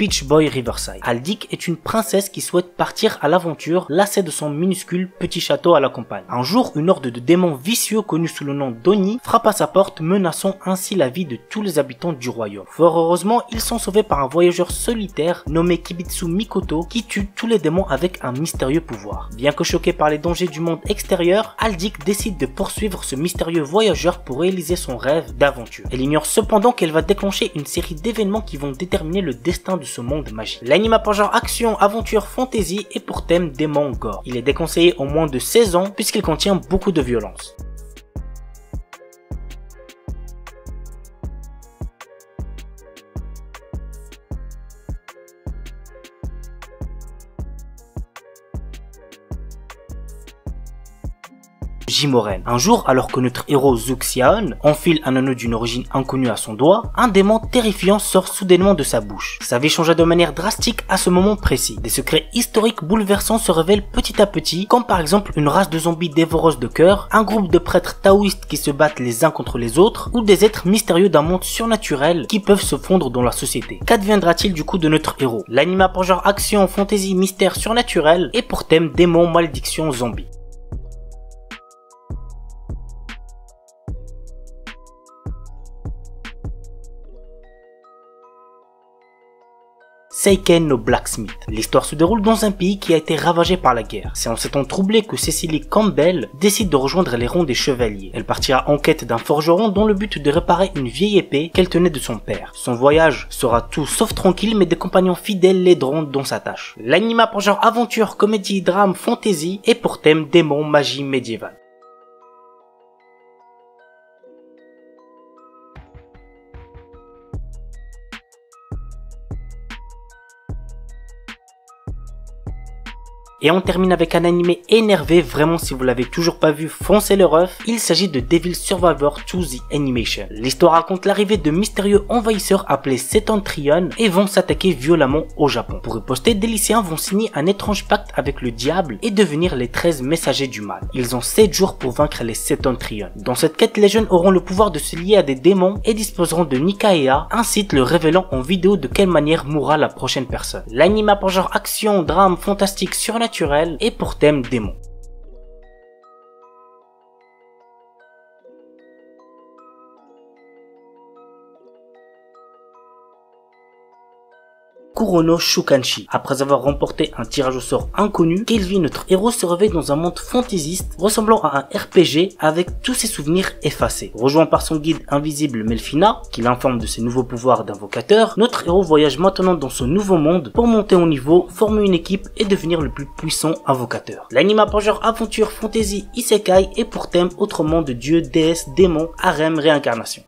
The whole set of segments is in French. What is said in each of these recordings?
Peach Boy Riverside. Aldic est une princesse qui souhaite partir à l'aventure, lassée de son minuscule petit château à la campagne. Un jour, une horde de démons vicieux connus sous le nom d'Oni frappe à sa porte, menaçant ainsi la vie de tous les habitants du royaume. Fort heureusement, ils sont sauvés par un voyageur solitaire nommé Kibitsu Mikoto qui tue tous les démons avec un mystérieux pouvoir. Bien que choqué par les dangers du monde extérieur, Aldic décide de poursuivre ce mystérieux voyageur pour réaliser son rêve d'aventure. Elle ignore cependant qu'elle va déclencher une série d'événements qui vont déterminer le destin de ce monde magique. L'anime a pour genre action, aventure, fantasy et pour thème démon gore. Il est déconseillé au moins de 16 ans puisqu'il contient beaucoup de violence. Jimoren. Un jour, alors que notre héros Zuxiaon enfile un anneau d'une origine inconnue à son doigt, un démon terrifiant sort soudainement de sa bouche. Sa vie changea de manière drastique à ce moment précis. Des secrets historiques bouleversants se révèlent petit à petit, comme par exemple une race de zombies dévoreuses de cœur, un groupe de prêtres taoïstes qui se battent les uns contre les autres, ou des êtres mystérieux d'un monde surnaturel qui peuvent se fondre dans la société. Qu'adviendra-t-il du coup de notre héros? L'anime a pour genre action, fantasy, mystère surnaturel et pour thème démon, malédiction, zombie. Seiken no Blacksmith. L'histoire se déroule dans un pays qui a été ravagé par la guerre. C'est en ces temps troublés que Cecily Campbell décide de rejoindre les rangs des chevaliers. Elle partira en quête d'un forgeron dans le but de réparer une vieille épée qu'elle tenait de son père. Son voyage sera tout sauf tranquille, mais des compagnons fidèles l'aideront dans sa tâche. L'anime a pour genre aventure, comédie, drame, fantasy et pour thème démon, magie médiévale. Et on termine avec un animé énervé, vraiment si vous l'avez toujours pas vu, foncez le ref. Il s'agit de Devil Survivor 2 The Animation. L'histoire raconte l'arrivée de mystérieux envahisseurs appelés Septentrion et vont s'attaquer violemment au Japon. Pour riposter, des lycéens vont signer un étrange pacte avec le diable et devenir les 13 messagers du mal. Ils ont 7 jours pour vaincre les Septentrion. Dans cette quête, les jeunes auront le pouvoir de se lier à des démons et disposeront de Nikaea, un site le révélant en vidéo de quelle manière mourra la prochaine personne. L'anime a pour genre action, drame, fantastique, surnaturel et pour thème démon. Kurono Shukanshi. Après avoir remporté un tirage au sort inconnu, Kelvin, notre héros, se réveille dans un monde fantaisiste ressemblant à un RPG avec tous ses souvenirs effacés. Rejoint par son guide invisible Melfina, qui l'informe de ses nouveaux pouvoirs d'invocateur, notre héros voyage maintenant dans ce nouveau monde pour monter au niveau, former une équipe et devenir le plus puissant invocateur. L'anime a pour genre aventure, fantasy, isekai et pour thème autrement de dieu, déesse, démon, harem, réincarnation.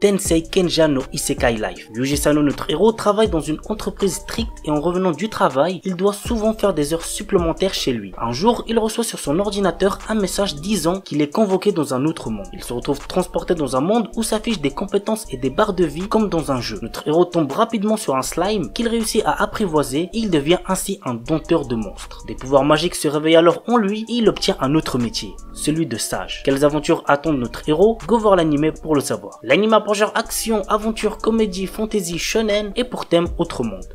Tensei Kenja no Isekai Life. Yuji Sano, notre héros, travaille dans une entreprise stricte et en revenant du travail, il doit souvent faire des heures supplémentaires chez lui. Un jour, il reçoit sur son ordinateur un message disant qu'il est convoqué dans un autre monde. Il se retrouve transporté dans un monde où s'affichent des compétences et des barres de vie comme dans un jeu. Notre héros tombe rapidement sur un slime qu'il réussit à apprivoiser et il devient ainsi un dompteur de monstres. Des pouvoirs magiques se réveillent alors en lui et il obtient un autre métier, celui de sage. Quelles aventures attendent notre héros? Go voir l'anime pour le savoir. L'anime a pour genre action, aventure, comédie, fantasy, shonen et pour thème autre monde.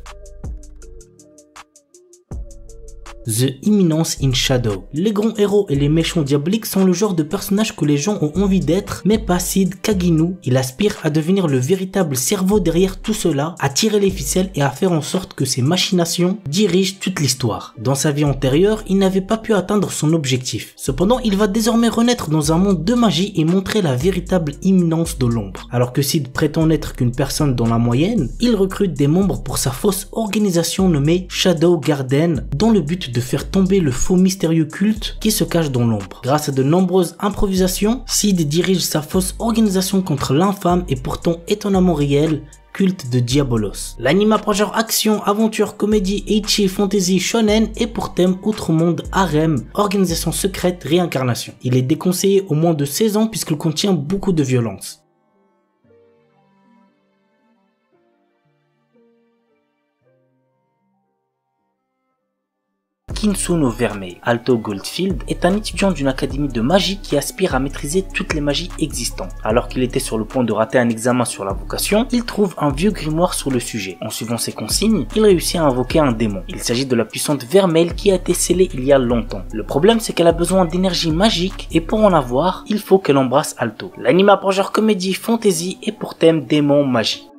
The Imminence in Shadow. Les grands héros et les méchants diaboliques sont le genre de personnages que les gens ont envie d'être, mais pas Sid Kaginu. Il aspire à devenir le véritable cerveau derrière tout cela, à tirer les ficelles et à faire en sorte que ses machinations dirigent toute l'histoire. Dans sa vie antérieure, il n'avait pas pu atteindre son objectif. Cependant, il va désormais renaître dans un monde de magie et montrer la véritable imminence de l'ombre. Alors que Sid prétend n'être qu'une personne dans la moyenne, il recrute des membres pour sa fausse organisation nommée Shadow Garden, dans le but de faire tomber le faux mystérieux culte qui se cache dans l'ombre. Grâce à de nombreuses improvisations, Sid dirige sa fausse organisation contre l'infâme et pourtant étonnamment réel culte de Diabolos. L'anime a pour genre action, aventure, comédie, ecchi, fantasy, shonen et pour thème outre monde, harem, organisation secrète, réincarnation. Il est déconseillé au moins de 16 ans puisqu'il contient beaucoup de violence. Kinsuno Vermeil. Alto Goldfield est un étudiant d'une académie de magie qui aspire à maîtriser toutes les magies existantes. Alors qu'il était sur le point de rater un examen sur la vocation, il trouve un vieux grimoire sur le sujet. En suivant ses consignes, il réussit à invoquer un démon. Il s'agit de la puissante Vermeil qui a été scellée il y a longtemps. Le problème, c'est qu'elle a besoin d'énergie magique et pour en avoir, il faut qu'elle embrasse Alto. L'anime a pour genre comédie fantasy et pour thème démon magie.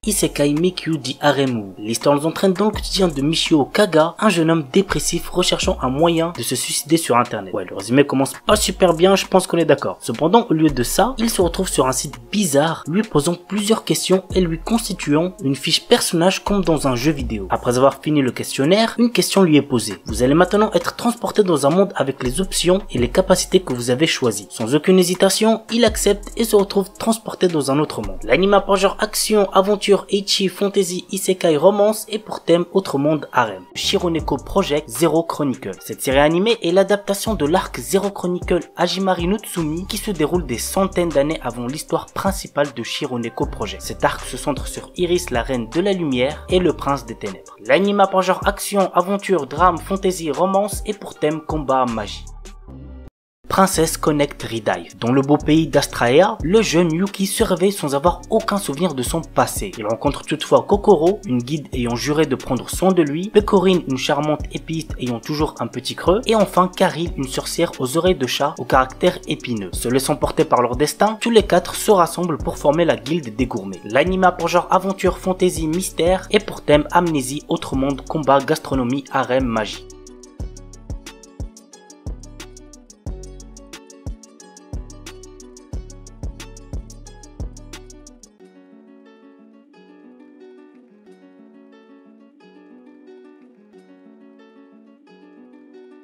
Isekai Mikyu dit Aremu. L'histoire nous entraîne dans le quotidien de Michio Kaga, un jeune homme dépressif recherchant un moyen de se suicider sur internet. Ouais, le résumé commence pas super bien, je pense qu'on est d'accord. Cependant, au lieu de ça, il se retrouve sur un site bizarre, lui posant plusieurs questions et lui constituant une fiche personnage comme dans un jeu vidéo. Après avoir fini le questionnaire, une question lui est posée. Vous allez maintenant être transporté dans un monde avec les options et les capacités que vous avez choisies. Sans aucune hésitation, il accepte et se retrouve transporté dans un autre monde. L'anime a pour genre action, aventure, ecchi, fantasy, isekai, romance et pour thème autre monde harem. Shironeko Project Zero Chronicle. Cette série animée est l'adaptation de l'arc Zero Chronicle Hajimari no Tsumi qui se déroule des centaines d'années avant l'histoire principale de Shironeko Project. Cet arc se centre sur Iris, la reine de la lumière et le prince des ténèbres. L'anime a pour genre action, aventure, drame, fantasy, romance et pour thème combat, magie. Princess Connect Redive. Dans le beau pays d'Astraea, le jeune Yuki se réveille sans avoir aucun souvenir de son passé. Il rencontre toutefois Kokoro, une guide ayant juré de prendre soin de lui, Pecorine, une charmante épiste ayant toujours un petit creux, et enfin Karil, une sorcière aux oreilles de chat au caractère épineux. Se laissant porter par leur destin, tous les quatre se rassemblent pour former la guilde des gourmets. L'anime a pour genre aventure, fantasy, mystère et pour thème amnésie, autre monde, combat, gastronomie, harem, magie.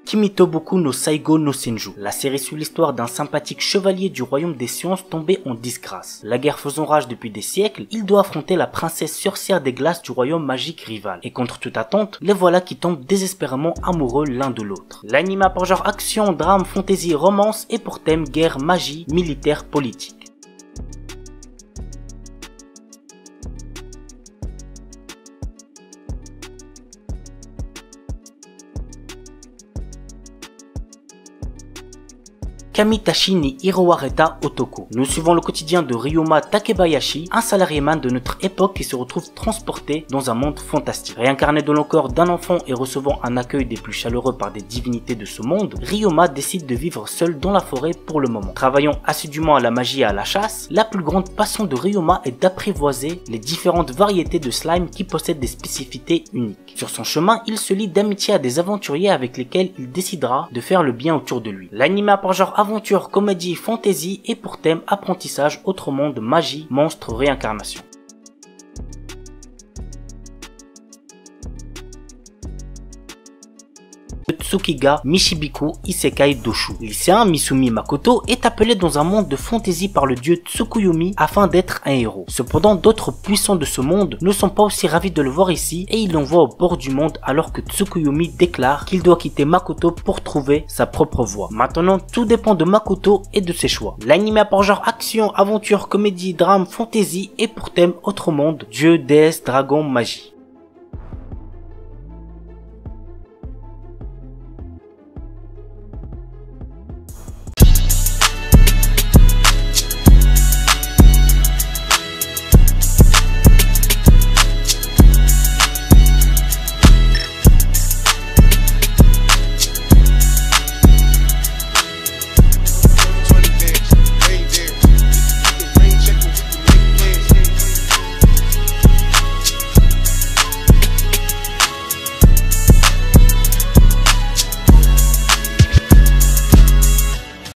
Kimitoboku no Saigo no Senju. La série suit l'histoire d'un sympathique chevalier du royaume des sciences tombé en disgrâce. La guerre faisant rage depuis des siècles, il doit affronter la princesse sorcière des glaces du royaume magique rival. Et contre toute attente, les voilà qui tombent désespérément amoureux l'un de l'autre. L'anime a pour genre action, drame, fantasy, romance et pour thème guerre, magie, militaire, politique. Kamitachi ni Hiroareta Otoko. Nous suivons le quotidien de Ryoma Takebayashi, un salariéman de notre époque qui se retrouve transporté dans un monde fantastique. Réincarné dans le corps d'un enfant et recevant un accueil des plus chaleureux par des divinités de ce monde, Ryoma décide de vivre seul dans la forêt pour le moment. Travaillant assidûment à la magie et à la chasse, la plus grande passion de Ryoma est d'apprivoiser les différentes variétés de slime qui possèdent des spécificités uniques. Sur son chemin, il se lie d'amitié à des aventuriers avec lesquels il décidera de faire le bien autour de lui. L'anime a pour genre aventure, comédie, fantasy et pour thème apprentissage, autre monde, magie, monstre, réincarnation. Tsukiga Mishibiku Isekai Doshu. Lycéen Misumi Makoto est appelé dans un monde de fantasy par le dieu Tsukuyomi afin d'être un héros. Cependant, d'autres puissants de ce monde ne sont pas aussi ravis de le voir ici et ils l'envoient au bord du monde alors que Tsukuyomi déclare qu'il doit quitter Makoto pour trouver sa propre voie. Maintenant, tout dépend de Makoto et de ses choix. L'anime a pour genre action, aventure, comédie, drame, fantasy et pour thème autre monde, dieu, déesse, dragon, magie.